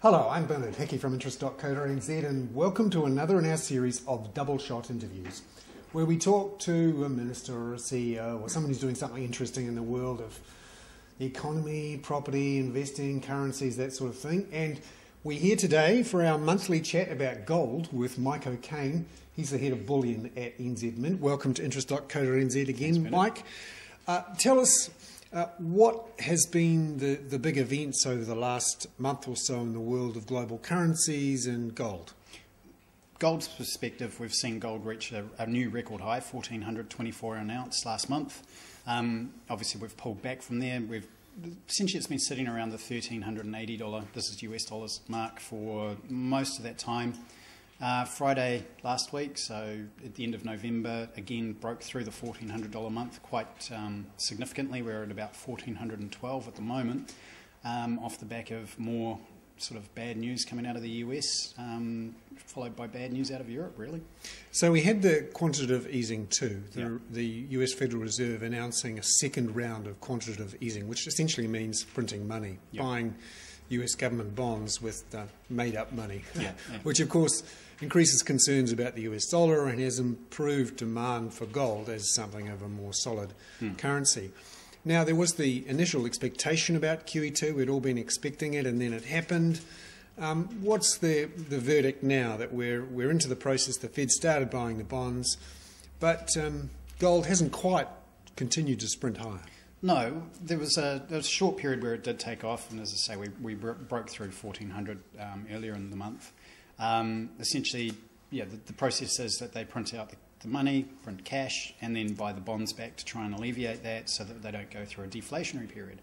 Hello, I'm Bernard Hickey from interest.co.nz and welcome to another in our series of double shot interviews where we talk to a minister or a CEO or someone who's doing something interesting in the world of the economy, property, investing, currencies, that sort of thing. And we're here today for our monthly chat about gold with Mike O'Kane. He's the head of Bullion at NZ Mint. Welcome to interest.co.nz again, Mike. Tell us what has been the big events over the last month or so in the world of global currencies and gold? Gold's perspective, we've seen gold reach a new record high, 1,424 an ounce last month. Obviously, we've pulled back from there. Essentially, it's been sitting around the $1,380, this is US dollars, mark for most of that time. Friday last week, so at the end of November, again broke through the $1,400 month quite significantly. We're at about $1,412 at the moment, off the back of more sort of bad news coming out of the US, followed by bad news out of Europe, really. So we had the quantitative easing too, the US Federal Reserve announcing a second round of quantitative easing, which essentially means printing money, buying US government bonds with made-up money, which of course increases concerns about the US dollar and has improved demand for gold as something of a more solid currency. Now, there was the initial expectation about QE2. We'd all been expecting it, and then it happened. What's the verdict now that we're into the process? The Fed started buying the bonds, but gold hasn't quite continued to sprint higher. No, there was a short period where it did take off, and as I say, we broke through 1,400 earlier in the month. Essentially, the process is that they print out the money, print cash, and then buy the bonds back to try and alleviate that so that they don't go through a deflationary period.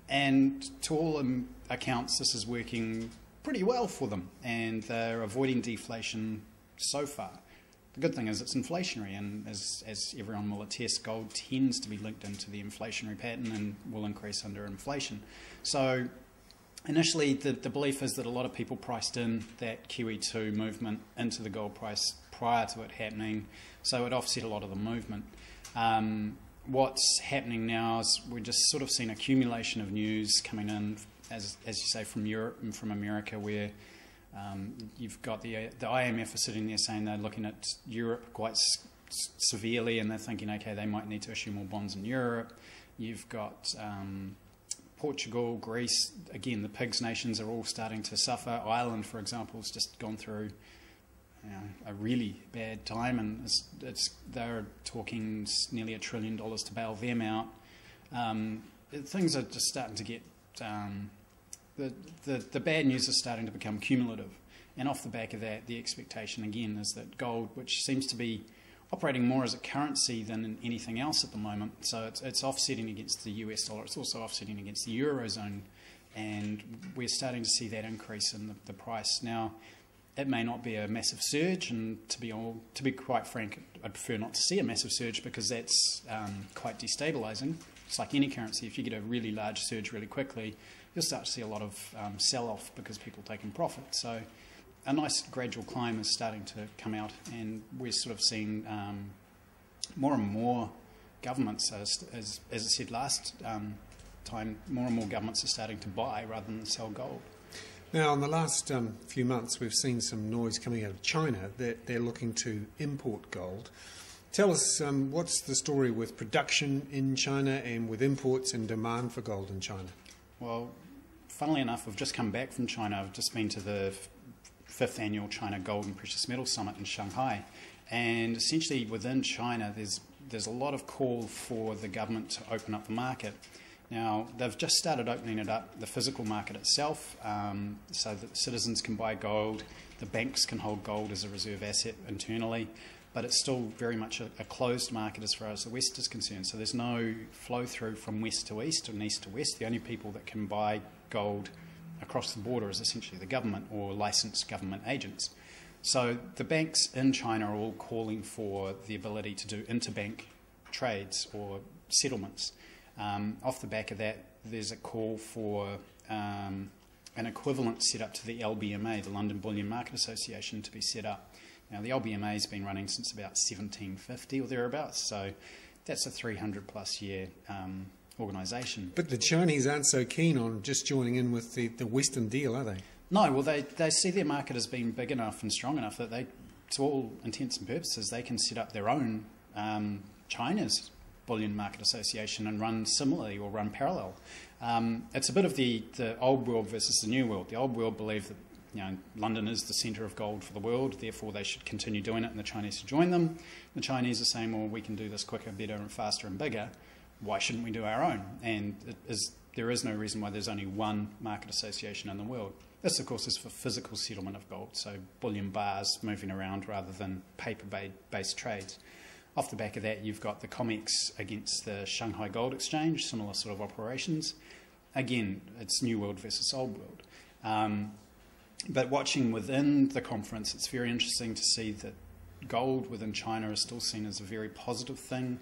And to all accounts, this is working pretty well for them, and they're avoiding deflation so far. The good thing is it's inflationary, and as everyone will attest, gold tends to be linked into the inflationary pattern and will increase under inflation. So initially, the belief is that a lot of people priced in that QE2 movement into the gold price prior to it happening, so it offset a lot of the movement. What's happening now is we're just sort of seeing accumulation of news coming in, as you say, from Europe and from America, where you've got the IMF are sitting there saying they're looking at Europe quite severely, and they're thinking, okay, they might need to issue more bonds in Europe. You've got Portugal, Greece, again, the pigs nations are all starting to suffer. Ireland, for example, has just gone through a really bad time, and they're talking nearly $1 trillion to bail them out. Things are just starting to get, the bad news is starting to become cumulative. And off the back of that, the expectation again is that gold, which seems to be operating more as a currency than in anything else at the moment, so it's offsetting against the US dollar, it's also offsetting against the Eurozone, and we're starting to see that increase in the price. Now, it may not be a massive surge, and to be quite frank, I'd prefer not to see a massive surge because that's quite destabilising. It's like any currency. If you get a really large surge really quickly, you'll start to see a lot of sell-off because people are taking profit. So a nice gradual climb is starting to come out, and we're sort of seeing more and more governments, as I said last time, more and more governments are starting to buy rather than sell gold. Now, in the last few months, we've seen some noise coming out of China that they're looking to import gold. Tell us, what's the story with production in China and with imports and demand for gold in China? Well, funnily enough, I've just come back from China. I've just been to the 5th annual China Gold and Precious Metals Summit in Shanghai. And essentially within China, there's a lot of call for the government to open up the market. Now, they've just started opening it up, the physical market itself, so that citizens can buy gold, the banks can hold gold as a reserve asset internally, but it's still very much a closed market as far as the West is concerned. So there's no flow through from West to East and East to West. The only people that can buy gold across the border is essentially the government or licensed government agents. So the banks in China are all calling for the ability to do interbank trades or settlements. Off the back of that, there's a call for an equivalent set up to the LBMA, the London Bullion Market Association, to be set up. Now, the LBMA has been running since about 1750 or thereabouts, so that's a 300-plus year organisation. But the Chinese aren't so keen on just joining in with the Western deal, are they? No, well, they see their market as being big enough and strong enough that they, to all intents and purposes, they can set up their own China's Bullion Market Association and run similarly or run parallel. It's a bit of the old world versus the new world. The old world believed that London is the centre of gold for the world, therefore they should continue doing it and the Chinese should join them. The Chinese are saying, well, we can do this quicker, better and faster and bigger. Why shouldn't we do our own? And there is no reason why there's only one market association in the world. This, of course, is for physical settlement of gold, so bullion bars moving around rather than paper-based trades. Off the back of that, you've got the COMEX against the Shanghai Gold Exchange, similar sort of operations. Again, it's new world versus old world. But watching within the conference, it's very interesting to see that gold within China is still seen as a very positive thing.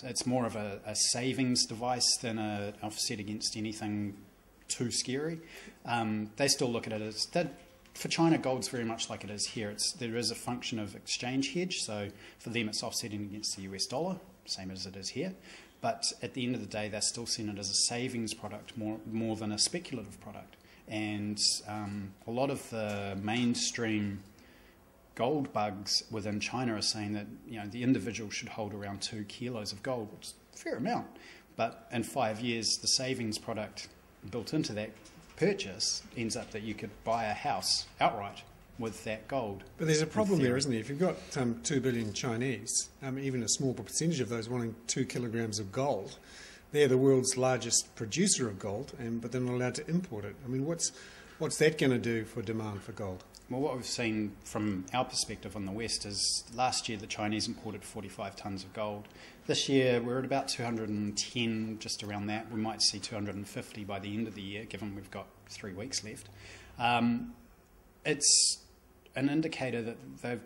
It's more of a savings device than an offset against anything too scary. They still look at it as that. For China, gold's very much like it is here. There is a function of exchange hedge, so for them it's offsetting against the US dollar, same as it is here. But at the end of the day, they're still seeing it as a savings product more than a speculative product. And a lot of the mainstream gold bugs within China are saying that the individual should hold around 2 kilos of gold, which is a fair amount. But in 5 years, the savings product built into that purchase ends up that you could buy a house outright with that gold. But there's a problem there, isn't there? If you've got 2 billion Chinese, even a small percentage of those wanting 2 kilograms of gold, they're the world's largest producer of gold, but they're not allowed to import it. I mean, what's that going to do for demand for gold? Well, what we've seen from our perspective on the West is last year the Chinese imported 45 tonnes of gold. This year we're at about 210, just around that. We might see 250 by the end of the year, given we've got 3 weeks left. It's an indicator that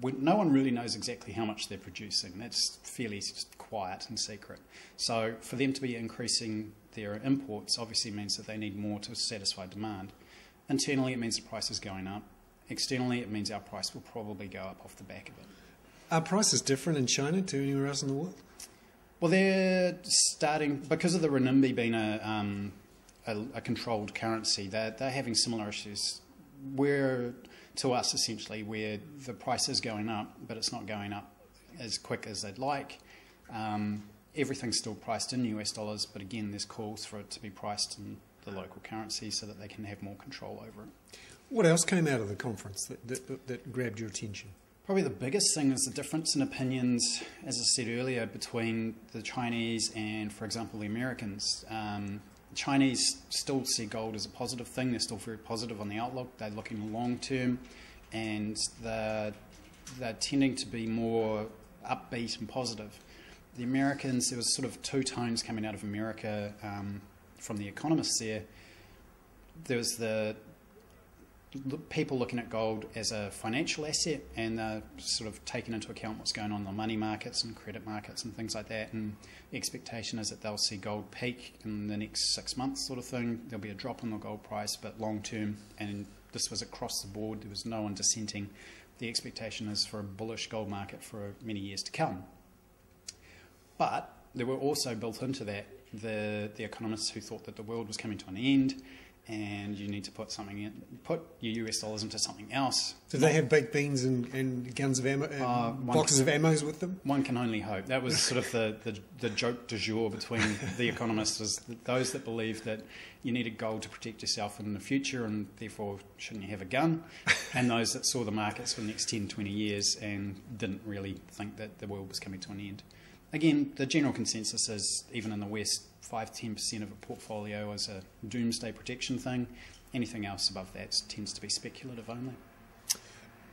no one really knows exactly how much they're producing. That's fairly quiet and secret. So for them to be increasing their imports obviously means that they need more to satisfy demand. Internally, it means the price is going up. Externally, it means our price will probably go up off the back of it. Are prices different in China to anywhere else in the world? Well, they're starting, because of the renminbi being a controlled currency, they're having similar issues. To us, essentially, where the price is going up, but it's not going up as quick as they'd like. Everything's still priced in US dollars, but again, there's calls for it to be priced in the local currency so that they can have more control over it. What else came out of the conference that grabbed your attention? Probably the biggest thing is the difference in opinions, as I said earlier, between the Chinese and, for example, the Americans. Chinese still see gold as a positive thing. They're still very positive on the outlook. They're looking long term, and they're tending to be more upbeat and positive. The Americans, there was sort of two tones coming out of America from the economists there. There was the people looking at gold as a financial asset, and they're sort of taking into account what's going on in the money markets and credit markets and things like that. And the expectation is that they'll see gold peak in the next 6 months sort of thing. There'll be a drop in the gold price, but long term, and this was across the board, there was no one dissenting. The expectation is for a bullish gold market for many years to come. But there were also built into that the economists who thought that the world was coming to an end, and you need to put your US dollars into something else. Did they have baked beans and guns of ammo, boxes of ammos with them? One can only hope. That was sort of the joke du jour between the economists, was those that believed that you needed gold to protect yourself in the future and therefore shouldn't you have a gun, and those that saw the markets for the next 10, 20 years and didn't really think that the world was coming to an end. Again, the general consensus is, even in the West, 5-10% of a portfolio is a doomsday protection thing. Anything else above that tends to be speculative only.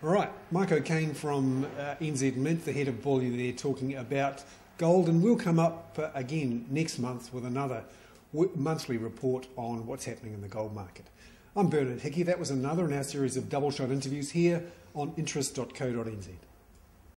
All right, Mike O'Kane from NZ Mint, the head of Bullion there, talking about gold, and we'll come up again next month with another monthly report on what's happening in the gold market. I'm Bernard Hickey. That was another in our series of double shot interviews here on interest.co.nz.